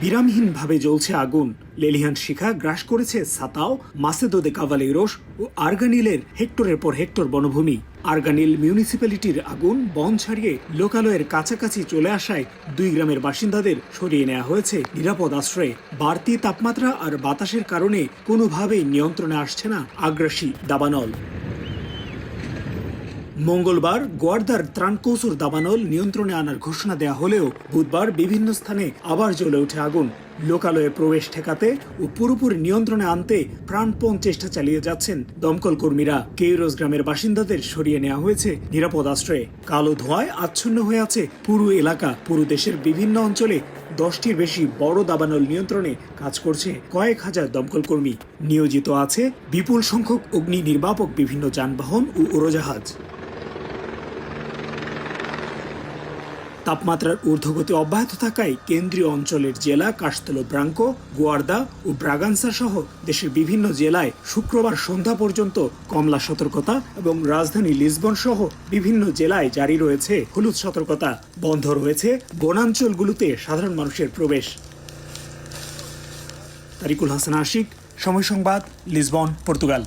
বিরামহীনভাবে জ্বলছে আগুন। লেলিহান শিখা গ্রাস করেছে সাতাও, মাসেদো দে কাভালেইরোস ও আর্গানিলের হেক্টরের পর হেক্টর বনভূমি। আর্গানিল মিউনিসিপ্যালিটির আগুন বন ছাড়িয়ে লোকালয়ের কাছাকাছি চলে আসায় 2 গ্রামের বাসিন্দাদের সরিয়ে নেওয়া হয়েছে নিরাপদ আশ্রয়ে। বাড়তি তাপমাত্রা আর বাতাসের কারণে কোনোভাবেই নিয়ন্ত্রণে আসছে না আগ্রাসী দাবানল। মঙ্গলবার গোয়ার্দার ত্রাণকৌসুর দাবানল নিয়ন্ত্রণে আনার ঘোষণা দেয়া হলেও বুধবার বিভিন্ন স্থানে আবার জ্বলে ওঠে আগুন। লোকালয়ে প্রবেশ ঠেকাতে ও পুরোপুরি নিয়ন্ত্রণে আনতে প্রাণপণ চেষ্টা চালিয়ে যাচ্ছেন দমকল কর্মীরা। কেইরোস গ্রামের বাসিন্দাদের সরিয়ে নেওয়া হয়েছে নিরাপদ আশ্রয়ে। কালো ধোঁয়ায় আচ্ছন্ন হয়ে আছে পুরো এলাকা। পুরো দেশের বিভিন্ন অঞ্চলে 10টির বেশি বড় দাবানল নিয়ন্ত্রণে কাজ করছে কয়েক হাজার দমকল কর্মী। নিয়োজিত আছে বিপুল সংখ্যক অগ্নি নির্বাপক, বিভিন্ন যানবাহন ও উড়োজাহাজ। তাপমাত্রার ঊর্ধ্বগতি অব্যাহত থাকায় কেন্দ্রীয় অঞ্চলের জেলা কাস্তেলো ব্রাঙ্কো, গোয়ার্দা ও ব্রাগান্সা সহ দেশের বিভিন্ন জেলায় শুক্রবার সন্ধ্যা পর্যন্ত কমলা সতর্কতা এবং রাজধানী লিসবন সহ বিভিন্ন জেলায় জারি রয়েছে হলুদ সতর্কতা। বন্ধ রয়েছে বনাঞ্চলগুলোতে সাধারণ মানুষের প্রবেশ। তারিকুল হাসান আশিক, সময় সংবাদ, লিসবন, পর্তুগাল।